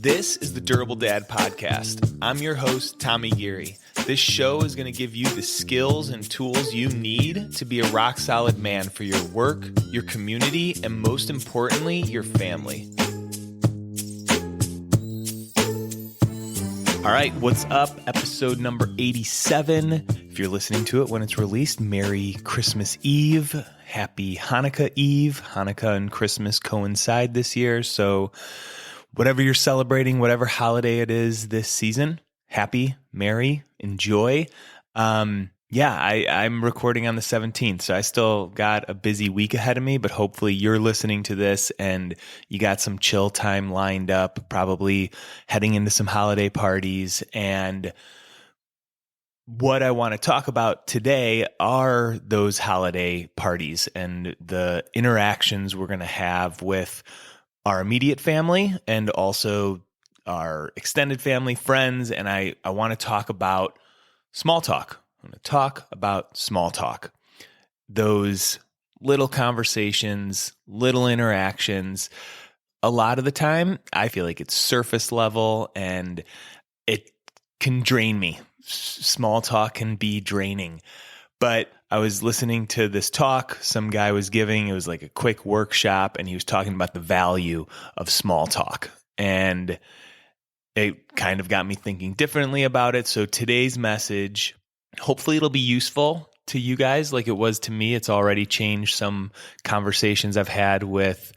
This is the Durable Dad Podcast. I'm your host, Tommy Geary. This show is going to give you the skills and tools you need to be a rock-solid man for your work, your community, and most importantly, your family. All right, what's up? Episode number 87. If you're listening to it when it's released, Merry Christmas Eve. Happy Hanukkah Eve. Hanukkah and Christmas coincide this year, so whatever you're celebrating, whatever holiday it is this season, happy, merry, enjoy. I'm recording on the 17th, so I still got a busy week ahead of me, but hopefully you're listening to this and you got some chill time lined up, probably heading into some holiday parties. And what I want to talk about today are those holiday parties and the interactions we're going to have with our immediate family and also our extended family, friends. And I want to talk about small talk. I'm going to talk about small talk. Those little conversations, little interactions. A lot of the time, I feel like it's surface level and it can drain me. Small talk can be draining. But I was listening to this talk some guy was giving. It was like a quick workshop, and he was talking about the value of small talk. And it kind of got me thinking differently about it. So today's message, hopefully it'll be useful to you guys like it was to me. It's already changed some conversations I've had with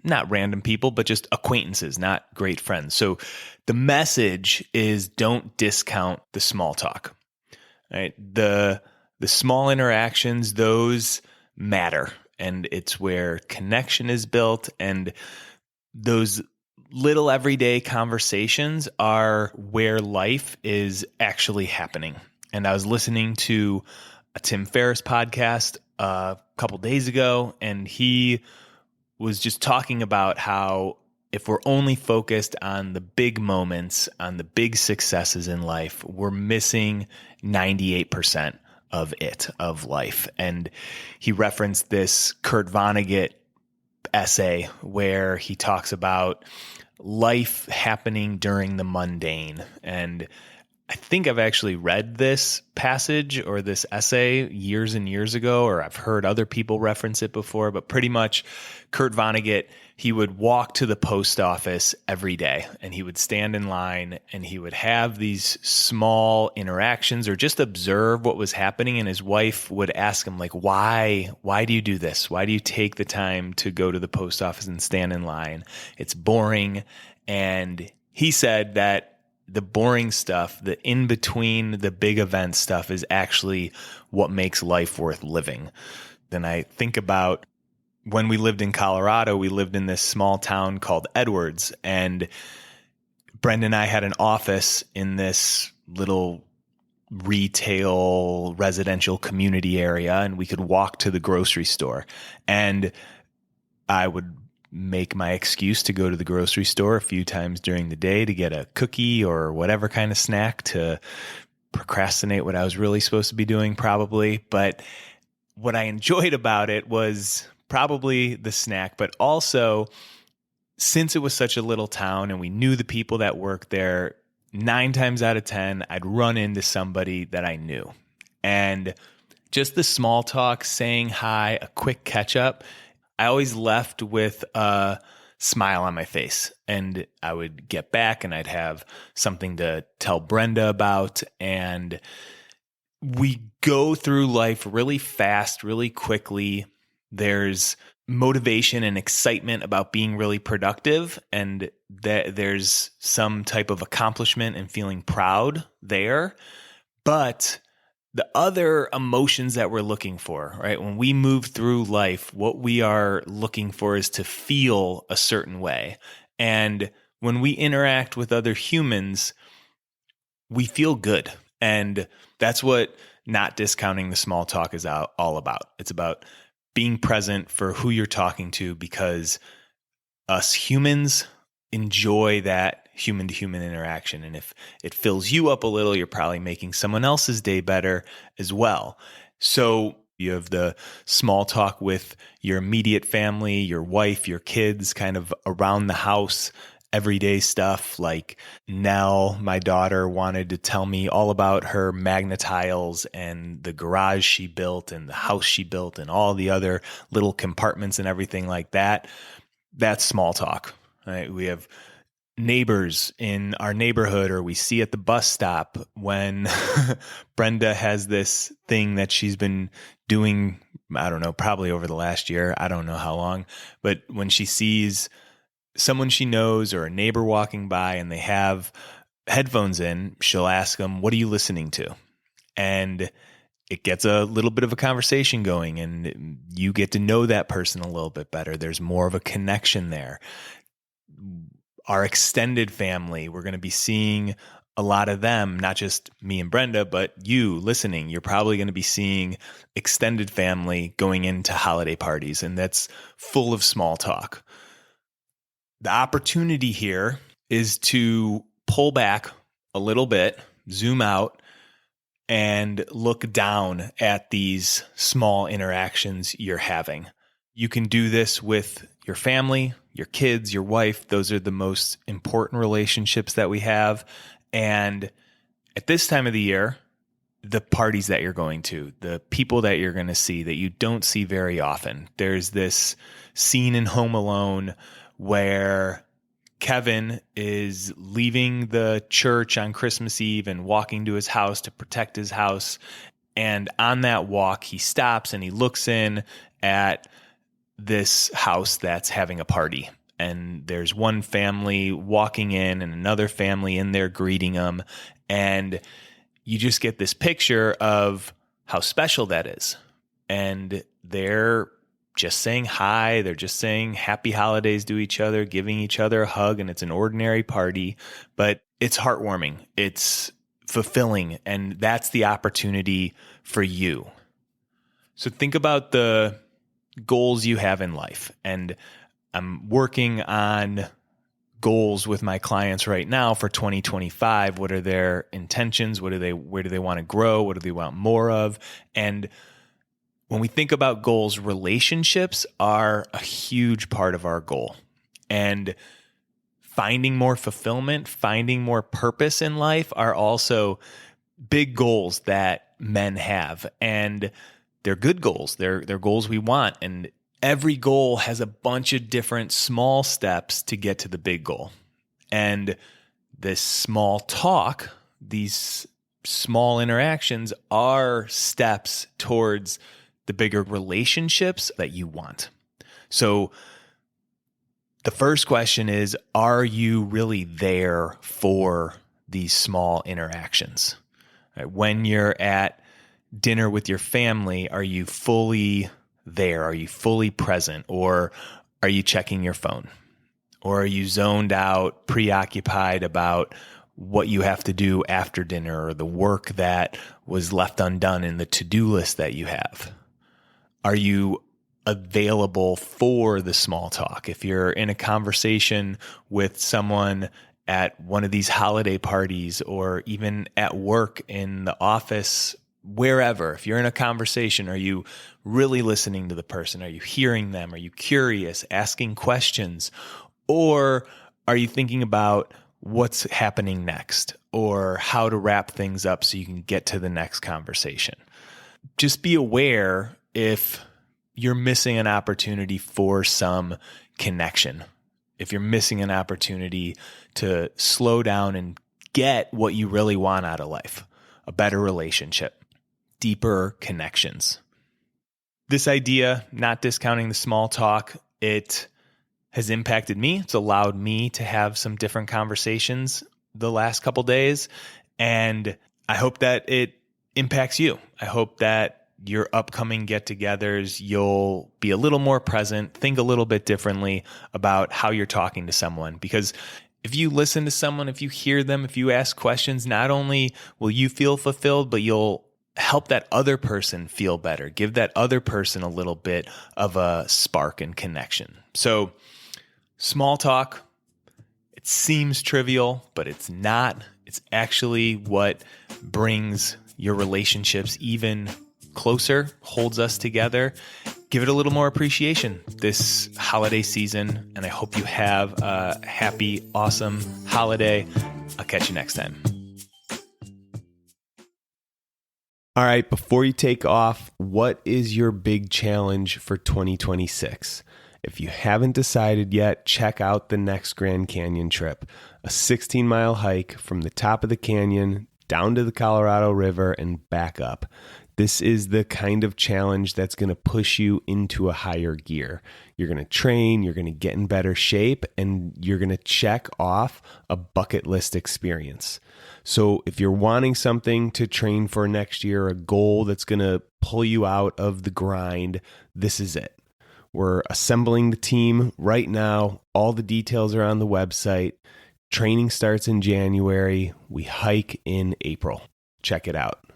not random people, but just acquaintances, not great friends. So the message is don't discount the small talk, right? The small interactions, those matter, and it's where connection is built, and those little everyday conversations are where life is actually happening. And I was listening to a Tim Ferriss podcast a couple days ago, and he was just talking about how if we're only focused on the big moments, on the big successes in life, we're missing 98% of life. And he referenced this Kurt Vonnegut essay where he talks about life happening during the mundane. And I think I've actually read this passage or this essay years and years ago, or I've heard other people reference it before, but pretty much Kurt Vonnegut, he would walk to the post office every day and he would stand in line and he would have these small interactions or just observe what was happening. And his wife would ask him, like, why do you do this? Why do you take the time to go to the post office and stand in line? It's boring. And he said that the boring stuff, the in between the big event stuff is actually what makes life worth living. Then I think about when we lived in Colorado, we lived in this small town called Edwards, and Brenda and I had an office in this little retail residential community area, and we could walk to the grocery store. And I would make my excuse to go to the grocery store a few times during the day to get a cookie or whatever kind of snack to procrastinate what I was really supposed to be doing probably. But what I enjoyed about it was probably the snack, but also since it was such a little town and we knew the people that worked there, 9 times out of 10, I'd run into somebody that I knew. And just the small talk, saying hi, a quick catch up, I always left with a smile on my face, and I would get back and I'd have something to tell Brenda about. And we go through life really fast, really quickly. There's motivation and excitement about being really productive, and that there's some type of accomplishment and feeling proud there. But the other emotions that we're looking for, right? When we move through life, what we are looking for is to feel a certain way. And when we interact with other humans, we feel good. And that's what not discounting the small talk is all about. It's about being present for who you're talking to, because us humans enjoy that human-to-human interaction. And if it fills you up a little, you're probably making someone else's day better as well. So you have the small talk with your immediate family, your wife, your kids, kind of around the house. everyday stuff like Nell, my daughter, wanted to tell me all about her magnetiles and the garage she built and the house she built and all the other little compartments and everything like that. That's small talk, right? We have neighbors in our neighborhood, or we see at the bus stop when Brenda has this thing that she's been doing, I don't know, probably over the last year. I don't know how long, but when she sees someone she knows or a neighbor walking by and they have headphones in, she'll ask them, "What are you listening to?" And it gets a little bit of a conversation going and you get to know that person a little bit better. There's more of a connection there. Our extended family, we're going to be seeing a lot of them, not just me and Brenda, but you listening. You're probably going to be seeing extended family going into holiday parties, and that's full of small talk. The opportunity here is to pull back a little bit, zoom out, and look down at these small interactions you're having. You can do this with your family, your kids, your wife. Those are the most important relationships that we have. And at this time of the year, the parties that you're going to, the people that you're going to see that you don't see very often. There's this scene in Home Alone where Kevin is leaving the church on Christmas Eve and walking to his house to protect his house. And on that walk, he stops and he looks in at this house that's having a party. And there's one family walking in and another family in there greeting them. And you just get this picture of how special that is. And they're just saying hi. They're just saying happy holidays to each other, giving each other a hug, and it's an ordinary party, but it's heartwarming. It's fulfilling, and that's the opportunity for you. So think about the goals you have in life, and I'm working on goals with my clients right now for 2025. What are their intentions? Where do they want to grow? What do they want more of? And when we think about goals, relationships are a huge part of our goal. And finding more fulfillment, finding more purpose in life are also big goals that men have. And they're good goals. They're goals we want. And every goal has a bunch of different small steps to get to the big goal. And this small talk, these small interactions are steps towards the bigger relationships that you want. So the first question is, are you really there for these small interactions? Right? When you're at dinner with your family, are you fully there? Are you fully present? Or are you checking your phone? Or are you zoned out, preoccupied about what you have to do after dinner or the work that was left undone in the to-do list that you have? Are you available for the small talk? If you're in a conversation with someone at one of these holiday parties or even at work, in the office, wherever, if you're in a conversation, are you really listening to the person? Are you hearing them? Are you curious, asking questions? Or are you thinking about what's happening next or how to wrap things up so you can get to the next conversation? Just be aware if you're missing an opportunity for some connection, if you're missing an opportunity to slow down and get what you really want out of life, a better relationship, deeper connections. This idea, not discounting the small talk, it has impacted me. It's allowed me to have some different conversations the last couple days, and I hope that it impacts you. I hope that your upcoming get-togethers, you'll be a little more present, think a little bit differently about how you're talking to someone. Because if you listen to someone, if you hear them, if you ask questions, not only will you feel fulfilled, but you'll help that other person feel better, give that other person a little bit of a spark and connection. So small talk, it seems trivial, but it's not. It's actually what brings your relationships even closer, holds us together. Give it a little more appreciation this holiday season, and I hope you have a happy, awesome holiday. I'll catch you next time. All right, before you take off, what is your big challenge for 2026? If you haven't decided yet, check out the next Grand Canyon trip, a 16-mile hike from the top of the canyon down to the Colorado River and back up. This is the kind of challenge that's going to push you into a higher gear. You're going to train, you're going to get in better shape, and you're going to check off a bucket list experience. So if you're wanting something to train for next year, a goal that's going to pull you out of the grind, this is it. We're assembling the team right now. All the details are on the website. Training starts in January. We hike in April. Check it out.